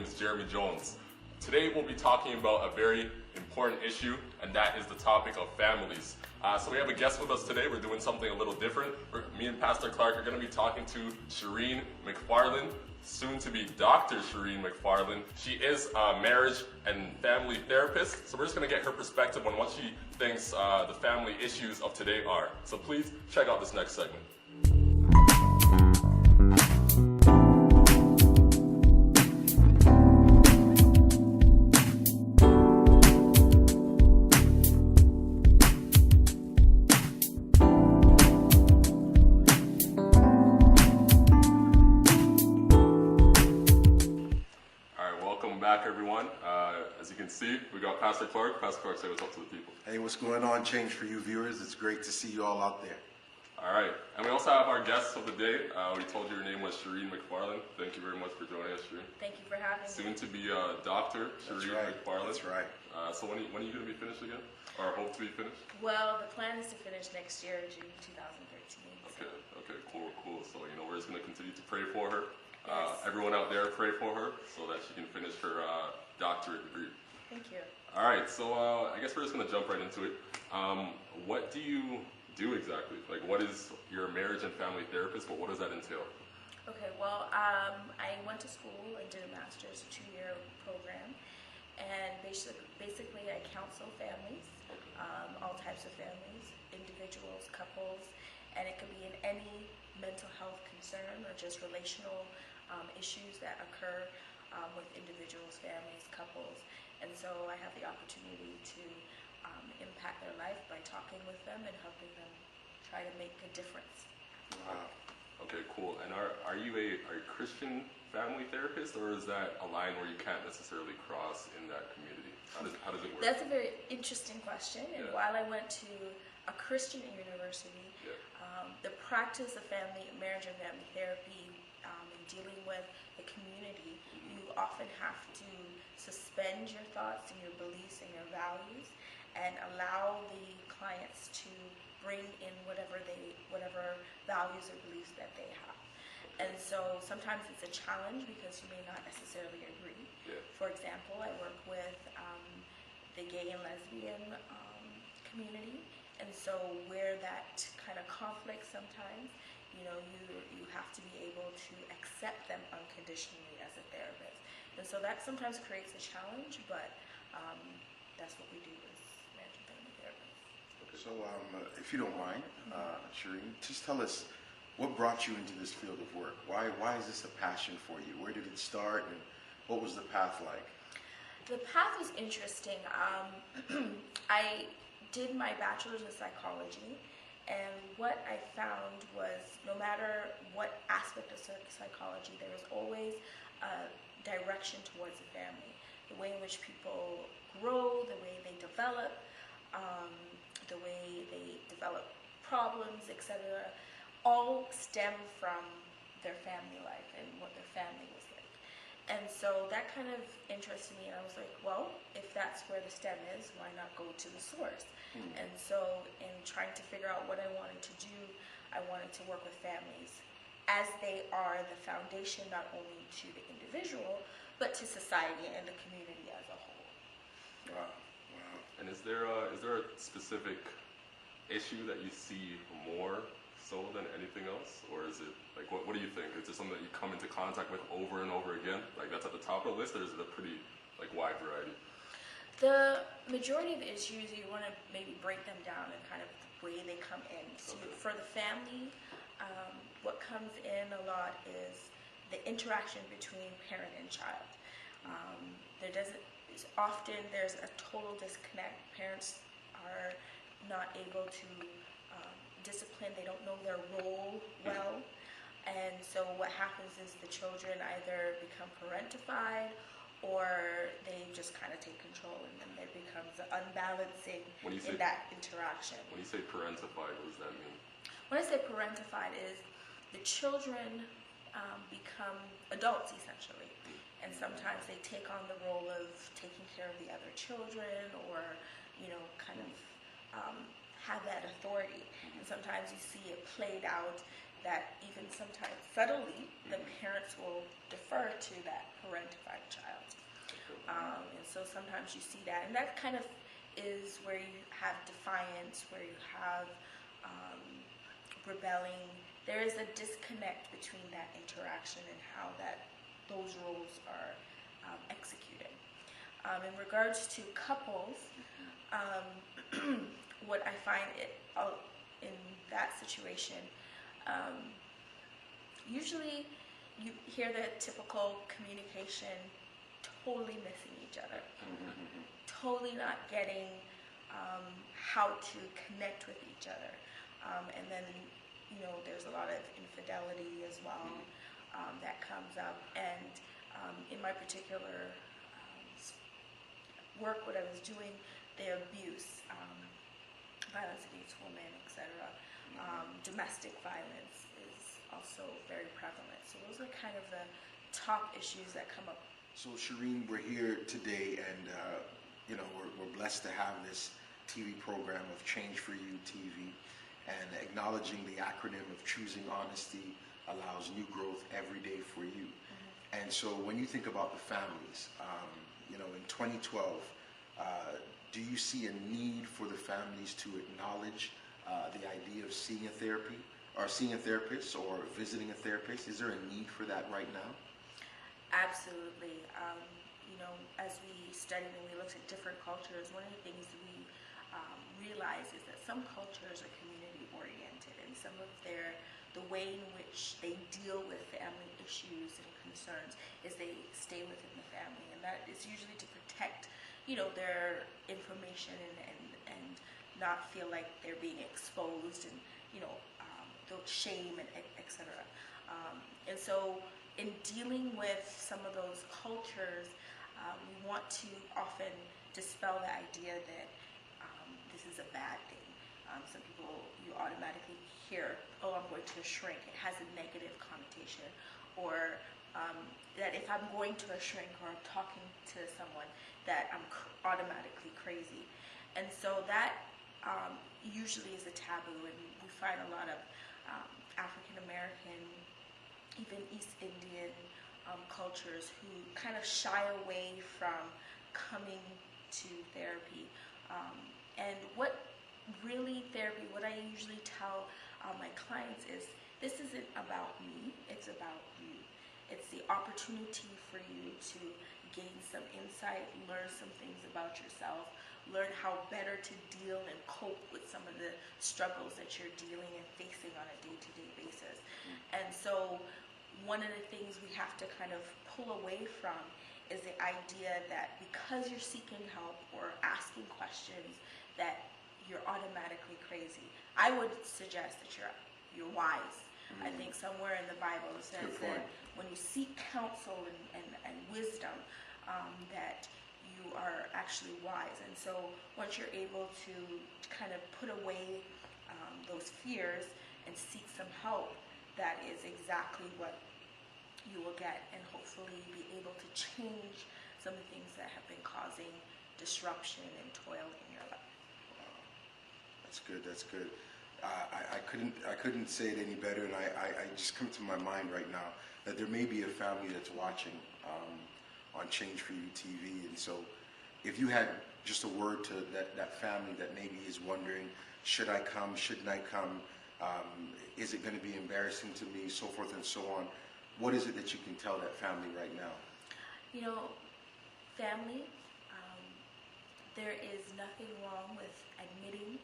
name is Jeremy Jones. Today we'll be talking about a very important issue, and that is the topic of families. So we have a guest with us today. We're doing something a little different. Me and Pastor Clark are going to be talking to Shereen McFarlane, soon to be Dr. Shereen McFarlane. She is a marriage and family therapist, so we're just going to get her perspective on what she thinks the family issues of today are. So please check out this next segment. As you can see, we got Pastor Clark. Pastor Clark, say what's up to the people. Hey, what's going on, Change for you viewers? It's great to see you all out there. All right, and we also have our guest of the day. We told you your name was Shereen McFarlane. Thank you very much for joining us, Shereen. Thank you for having me. Soon to be Dr. Shereen McFarlane. That's right. So when are you going to be finished again, or hope to be finished? Well, the plan is to finish next year, June 2013. Okay, cool. So we're just going to continue to pray for her. Yes. Everyone out there, pray for her so that she can finish her doctorate degree. Thank you. All right, so I guess we're just going to jump right into it. What do you do exactly? Like, what is your marriage and family therapist, but what does that entail? Okay, well, I went to school and did a master's, a 2-year program, and basically I counsel families, all types of families, individuals, couples, and it could be in any mental health concern or just relational issues that occur with individuals, families, couples. And so I have the opportunity to impact their life by talking with them and helping them try to make a difference. Wow. Okay, cool. And are you a Christian family therapist, or is that a line where you can't necessarily cross in that community? How does it work? That's a very interesting question. And while I went to a Christian university, the practice of marriage and family therapy, in dealing with the community, you often have to suspend your thoughts and your beliefs and your values and allow the clients to bring in whatever values or beliefs that they have. And so sometimes it's a challenge because you may not necessarily agree. For example, I work with the gay and lesbian community, and so where that kind of conflict sometimes, you have to be able to accept them unconditionally as a therapist. And so that sometimes creates a challenge, but that's what we do as marriage and family therapists. So, if you don't mind, Shereen, just tell us what brought you into this field of work. Why is this a passion for you? Where did it start, and what was the path like? The path was interesting. I did my bachelor's in psychology, and what I found was no matter what aspect of psychology, there was always a direction towards the family. The way in which people grow, the way they develop, the way they develop problems, etc., all stem from their family life and what their family was like. And so that kind of interested me, and I was like, well, if that's where the stem is, why not go to the source? And so in trying to figure out what I wanted to do, I wanted to work with families as they are the foundation not only to the individual, but to society and the community as a whole. Wow. And is there a specific issue that you see more so than anything else? Or is it, like, what do you think? Is it something that you come into contact with over and over again? Like, that's at the top of the list, or is it a pretty, wide variety? The majority of the issues, you want to maybe break them down in kind of the way they come in. So for the family, what comes in a lot is the interaction between parent and child. Often there's a total disconnect. Parents are not able to discipline. They don't know their role well. And so what happens is the children either become parentified or they just kind of take control, and then there becomes an unbalancing in that interaction. When you say parentified, what does that mean? When I say parentified is the children become adults essentially, and sometimes they take on the role of taking care of the other children, or kind of have that authority. And sometimes you see it played out that even sometimes subtly, the parents will defer to that parentified child. And so sometimes you see that, and that kind of is where you have defiance, where you have rebelling. There is a disconnect between that interaction and how those roles are executed. In regards to couples, what I find in that situation, usually you hear the typical communication totally missing each other, totally not getting how to connect with each other. And then, there's a lot of infidelity as well that comes up. And in my particular work, what I was doing, the abuse, violence against women, etc. Domestic violence is also very prevalent. So those are kind of the top issues that come up. So Shereen, we're here today, and we're blessed to have this TV program of Change for You TV, and acknowledging the acronym of Choosing Honesty allows new growth every day for you. And so when you think about the families, in 2012, do you see a need for the families to acknowledge the idea of seeing a therapy, or seeing a therapist, or visiting a therapist? Is there a need for that right now? Absolutely. As we studied and we looked at different cultures, one of the things we realized is that some cultures are community oriented, and some of the way in which they deal with family issues and concerns is they stay within the family, and that is usually to protect their information and not feel like they're being exposed, and the shame and etc. And so in dealing with some of those cultures, we want to often dispel the idea that this is a bad thing. Some people, you automatically hear, oh, I'm going to a shrink. It has a negative connotation. Or that if I'm going to a shrink or I'm talking to someone, that I'm automatically crazy. And so that usually is a taboo, and we find a lot of African American, even East Indian cultures who kind of shy away from coming to therapy. And what really therapy, what I usually tell my clients is, this isn't about me, it's about you. It's the opportunity for you to gain some insight, learn some things about yourself, learn how better to deal and cope with some of the struggles that you're dealing and facing on a day-to-day basis. And so one of the things we have to kind of pull away from is the idea that because you're seeking help or asking questions that you're automatically crazy. I would suggest that you're wise. I think somewhere in the Bible it says that when you seek counsel and wisdom, that you are actually wise. And so once you're able to kind of put away those fears and seek some help, that is exactly what you will get, and hopefully be able to change some of the things that have been causing disruption and toil in your life. Wow. That's good. That's good. I couldn't say it any better, and I just come to my mind right now that there may be a family that's watching on Change for You TV, and so if you had just a word to that family that maybe is wondering, should I come, shouldn't I come, is it going to be embarrassing to me, so forth and so on, what is it that you can tell that family right now? Family, there is nothing wrong with admitting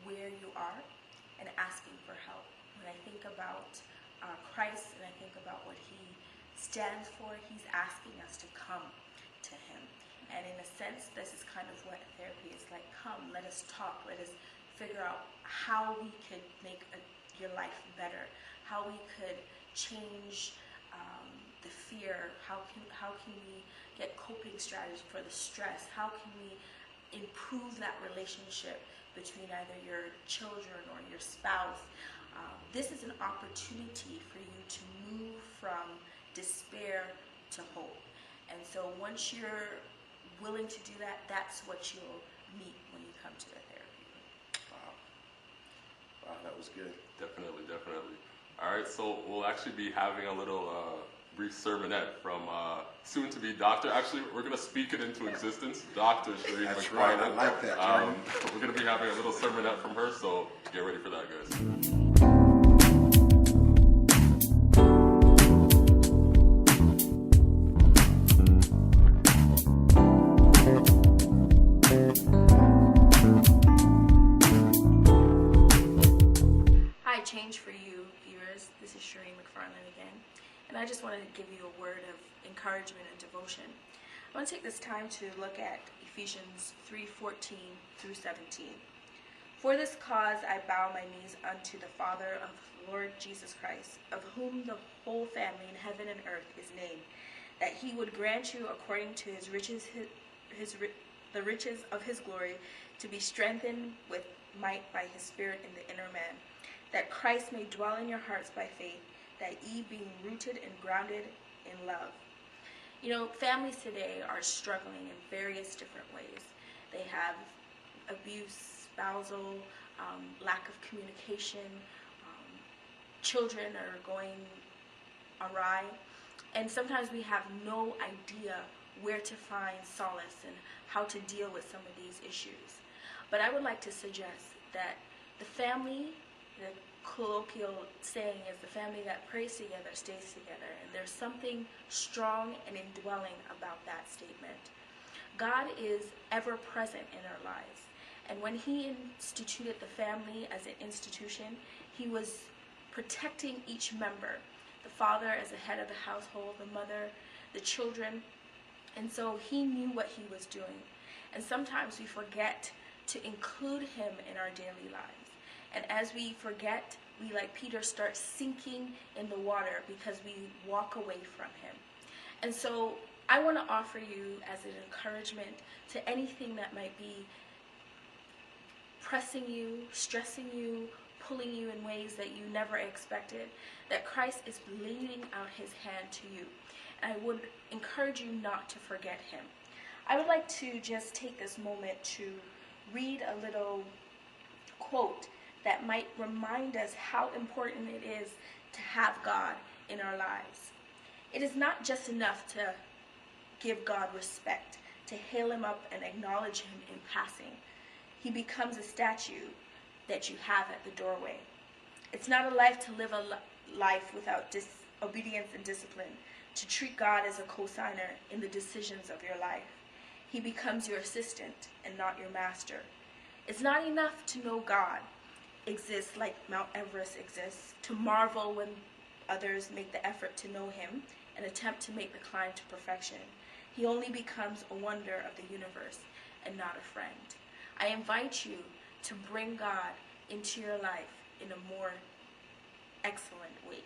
where you are and asking for help. When I think about Christ and I think about what he stands for, he's asking us to come to him. And in a sense, this is kind of what therapy is like. Come, let us talk, let us figure out how we could make your life better, how we could change the fear, how can we get coping strategies for the stress, how can we improve that relationship between either your children or your spouse. This is an opportunity for you to move from despair to hope. And so once you're willing to do that, that's what you'll meet when you come to the therapy room. Wow, that was good. Definitely. All right, so we'll actually be having a little brief sermonette from soon-to-be doctor. Actually, we're going to speak it into existence, Dr. Shereen That's McFarlane. right, I like that, Jeremy. We're going to be having a little sermonette from her, so get ready for that, guys. Hi, Change for You viewers. This is Shereen McFarlane again, and I just wanted to give you a word of encouragement and devotion. I want to take this time to look at Ephesians 3:14 through 17. For this cause I bow my knees unto the Father of the Lord Jesus Christ, of whom the whole family in heaven and earth is named, that he would grant you according to his riches, the riches of his glory, to be strengthened with might by his Spirit in the inner man, that Christ may dwell in your hearts by faith, that ye being rooted and grounded in love. You know, families today are struggling in various different ways. They have abuse, spousal, lack of communication, children are going awry, and sometimes we have no idea where to find solace and how to deal with some of these issues. But I would like to suggest that the family, the colloquial saying is, the family that prays together stays together, and there's something strong and indwelling about that statement. God is ever present in our lives, and when he instituted the family as an institution, he was protecting each member, the father as the head of the household, the mother, the children, and so he knew what he was doing. And sometimes we forget to include him in our daily lives. And as we forget, we, like Peter, start sinking in the water because we walk away from him. And so I want to offer you as an encouragement to anything that might be pressing you, stressing you, pulling you in ways that you never expected, that Christ is leaning out his hand to you. And I would encourage you not to forget him. I would like to just take this moment to read a little quote that might remind us how important it is to have God in our lives. It is not just enough to give God respect, to hail him up and acknowledge him in passing. He becomes a statue that you have at the doorway. It's not a life to live a life without disobedience and discipline, to treat God as a co-signer in the decisions of your life. He becomes your assistant and not your master. It's not enough to know God exists like Mount Everest exists, to marvel when others make the effort to know him and attempt to make the climb to perfection. He only becomes a wonder of the universe and not a friend. I invite you to bring God into your life in a more excellent way.